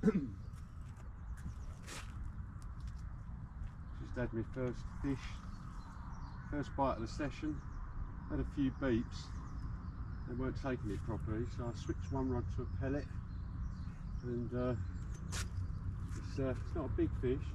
Just had my first fish, first bite of the session. Had a few beeps, they weren't taking it properly, so I switched one rod to a pellet, and it's not a big fish,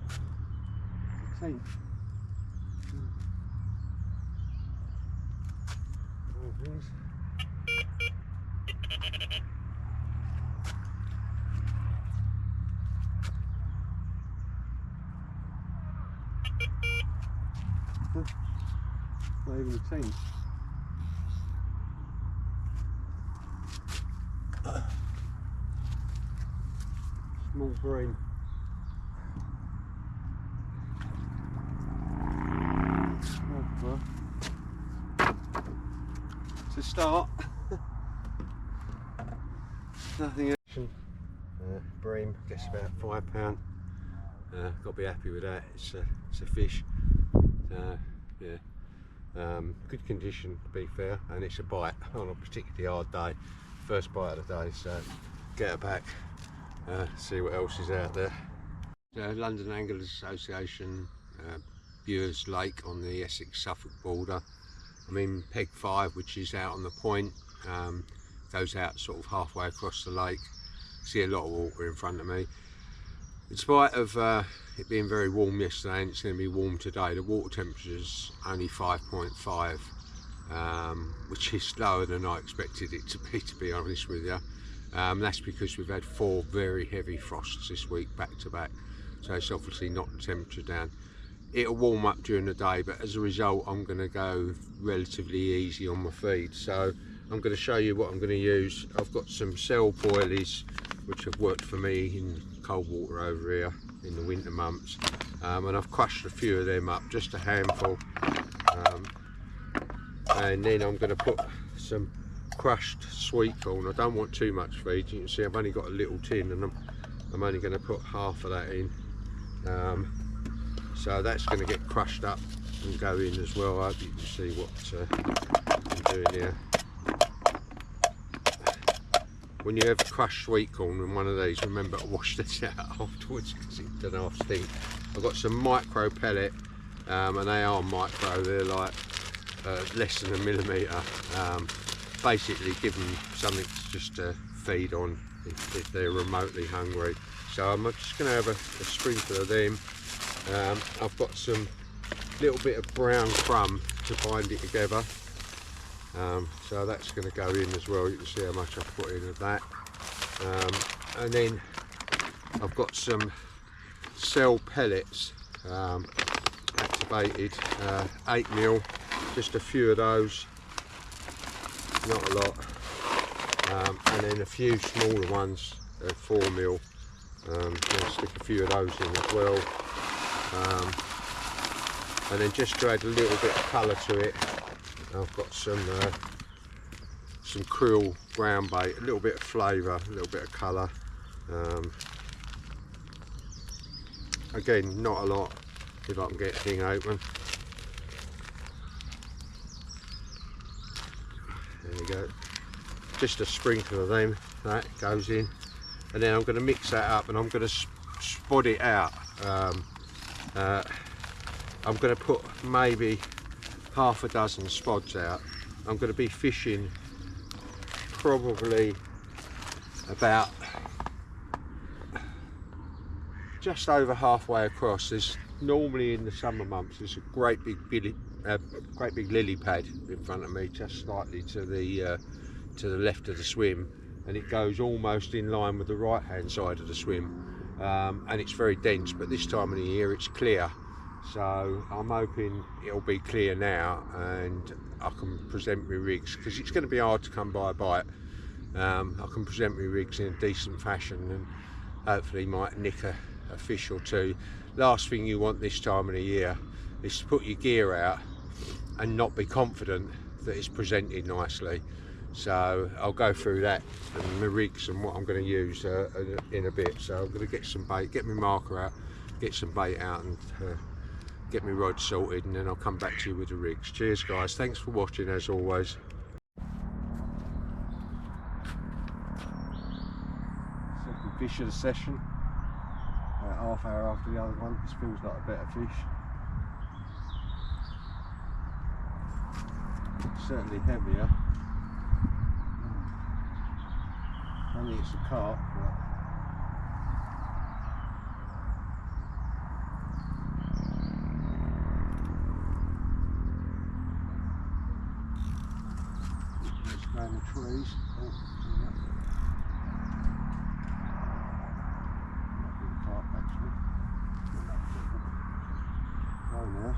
it's a tench. Not even a tench. Small bream. To start, nothing action. Bream, guess about £5. Got to be happy with that. It's a fish. Yeah, good condition to be fair, and it's a bite on a particularly hard day. First bite of the day, so get her back. See what else is out there. London Anglers Association, Bures Lake on the Essex Suffolk border. I'm in peg 5, which is out on the point. Goes out sort of halfway across the lake. See a lot of water in front of me. In spite of it being very warm yesterday, and it's going to be warm today, the water temperature is only 5.5, which is lower than I expected it to be honest with you. That's because we've had 4 very heavy frosts this week back to back, so it's obviously knocked the temperature down. It'll warm up during the day, but as a result I'm going to go relatively easy on my feed. So I'm going to show you what I'm going to use. I've got some cell boilies which have worked for me in cold water over here in the winter months, and I've crushed a few of them up, just a handful, and then I'm going to put some crushed sweet corn. I don't want too much feed. You can see I've only got a little tin, and I'm only going to put half of that in. So that's going to get crushed up and go in as well. I hope you can see what I'm doing here. When you have crushed sweet corn in one of these, remember to wash this out afterwards because it doesn't half stink. I've got some micro pellet, and they are micro, they're like less than a millimetre. Basically give them something just to feed on if they're remotely hungry. So I'm just going to have a sprinkle of them. I've got some little bit of brown crumb to bind it together, so that's going to go in as well. You can see how much I've put in of that, and then I've got some cell pellets, activated, 8mm, just a few of those, not a lot, and then a few smaller ones, 4mm. I'll stick a few of those in as well. And then just to add a little bit of colour to it, I've got some krill ground bait, a little bit of flavour, a little bit of colour. Again, not a lot, if I can get the thing open. There we go. Just a sprinkle of them, that goes in. And then I'm going to mix that up, and I'm going to spot it out. I'm going to put maybe half a dozen spods out. I'm going to be fishing probably about just over halfway across. There's normally in the summer months there's a great big lily pad in front of me, just slightly to the left of the swim, and it goes almost in line with the right hand side of the swim, and it's very dense, but this time of the year it's clear, so I'm hoping it'll be clear now and I can present my rigs, because it's going to be hard to come by a bite. I can present my rigs in a decent fashion and hopefully might nick a fish or two. Last thing you want this time of the year is to put your gear out and not be confident that it's presented nicely. So I'll go through that and my rigs and what I'm going to use in a bit. So I'm going to get some bait, get my marker out, get some bait out, and get my rod sorted, and then I'll come back to you with the rigs. Cheers guys, thanks for watching as always. Second fish of the session. Half hour after the other one. This feels like a better fish. Certainly heavier. Only it's a carp, but let's go in the trees. Oh, might be a carp actually. Go now.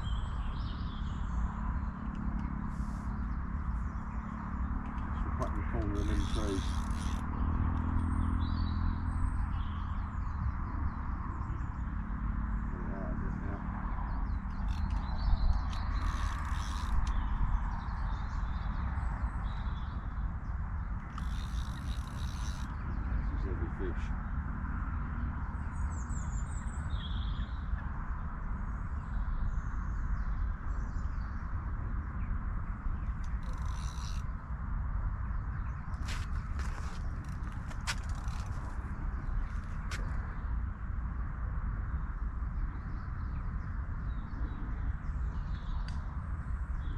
Let's put in the corner of them trees. Fish.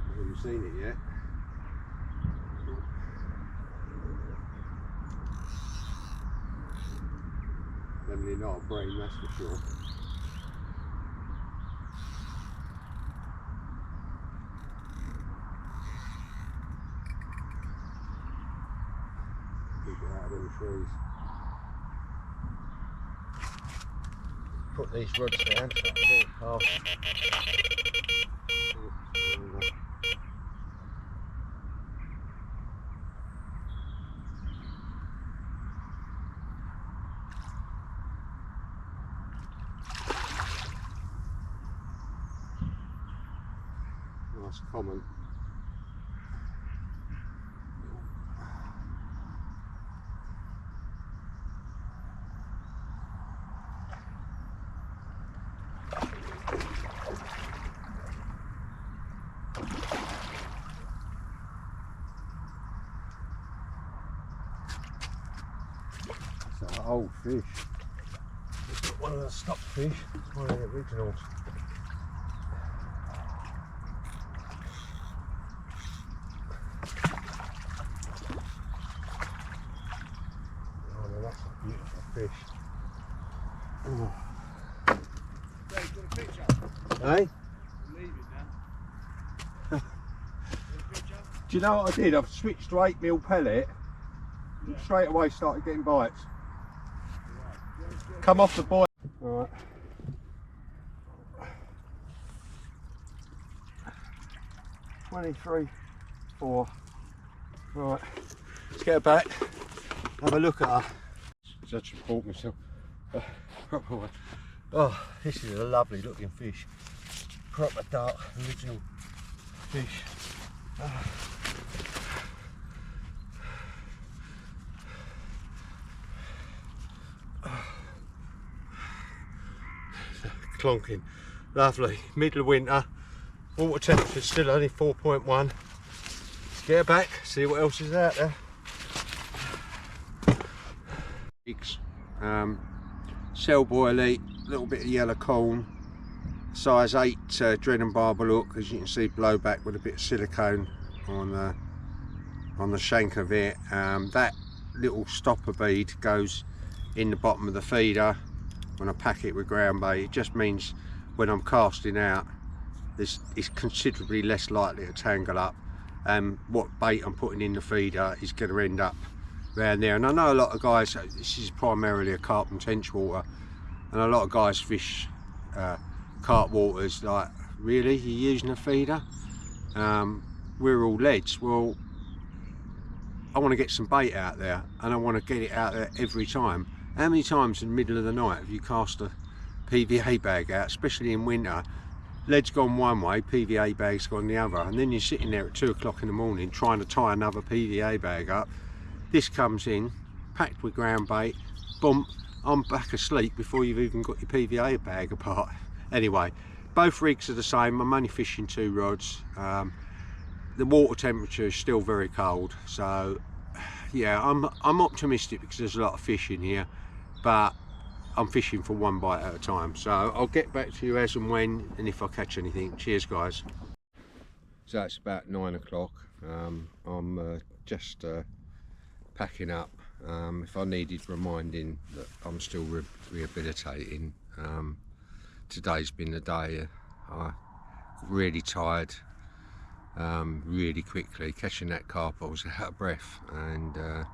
I haven't seen it yet. Definitely not a bream, that's for sure. Keep it out of them trees. Put these rods down so I can get it past. Nice common. It's an old fish. It's got one of the stock fish. It's one of the originals. That's a beautiful fish. Oh. Hey, you got a picture? Hey? Leave it now. Do you know what I did? I've switched to 8mm pellet. Yeah. Straight away started getting bites. Right. Come off the boil. Alright. $23.4. Right. Let's get her back. Have a look at her. Just bought myself a proper one. Oh, this is a lovely looking fish. Proper dark, original fish. Oh. Clonking, lovely. Middle of winter, water temperature still only 4.1. Let's get her back, see what else is out there. Cellboy elite, little bit of yellow corn, size 8 dread and barber look, as you can see blowback with a bit of silicone on the shank of it. That little stopper bead goes in the bottom of the feeder when I pack it with ground bait. It just means when I'm casting out, it's considerably less likely to tangle up. What bait I'm putting in the feeder is going to end up around there. And I know a lot of guys, this is primarily a carp and tench water, and a lot of guys fish carp waters like, really, you're using a feeder? We're all leads. Well, I want to get some bait out there, and I want to get it out there every time. How many times in the middle of the night have you cast a PVA bag out, especially in winter? Lead's gone one way, PVA bag's gone the other, and then you're sitting there at 2 o'clock in the morning trying to tie another PVA bag up. This comes in, packed with ground bait, boom, I'm back asleep before you've even got your PVA bag apart. Anyway, both rigs are the same. I'm only fishing 2 rods. The water temperature is still very cold, so yeah, I'm optimistic because there's a lot of fish in here. but I'm fishing for one bite at a time. So I'll get back to you as and when, and if I catch anything. Cheers, guys. So it's about 9 o'clock. I'm just packing up. If I needed reminding that I'm still rehabilitating, today's been the day. I really tired, really quickly. Catching that carp, I was out of breath, and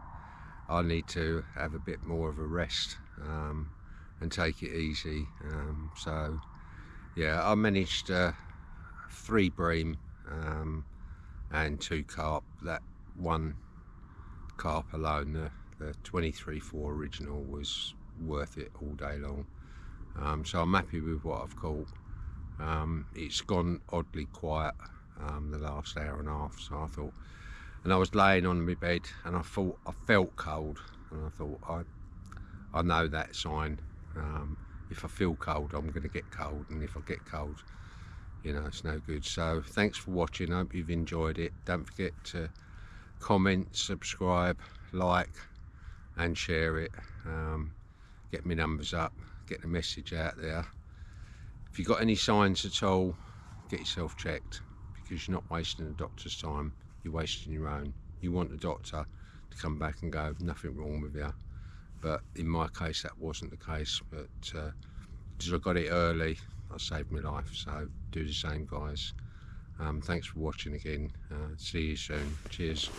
I need to have a bit more of a rest and take it easy. So yeah, I managed 3 bream and 2 carp. That one carp alone, the 23.4 original, was worth it all day long. So I'm happy with what I've caught. It's gone oddly quiet the last hour and a half, so I thought, and I was laying on my bed and I felt cold, and I thought, I know that sign. If I feel cold, I'm going to get cold, and if I get cold, you know, it's no good. So thanks for watching. I hope you've enjoyed it. Don't forget to comment, subscribe, like and share it. Get my numbers up, get the message out there. If you've got any signs at all, get yourself checked, because you're not wasting the doctor's time, you're wasting your own. You want the doctor to come back and go, nothing wrong with you. But in my case, that wasn't the case. But because I got it early, I saved my life. So do the same, guys. Thanks for watching again. See you soon. Cheers.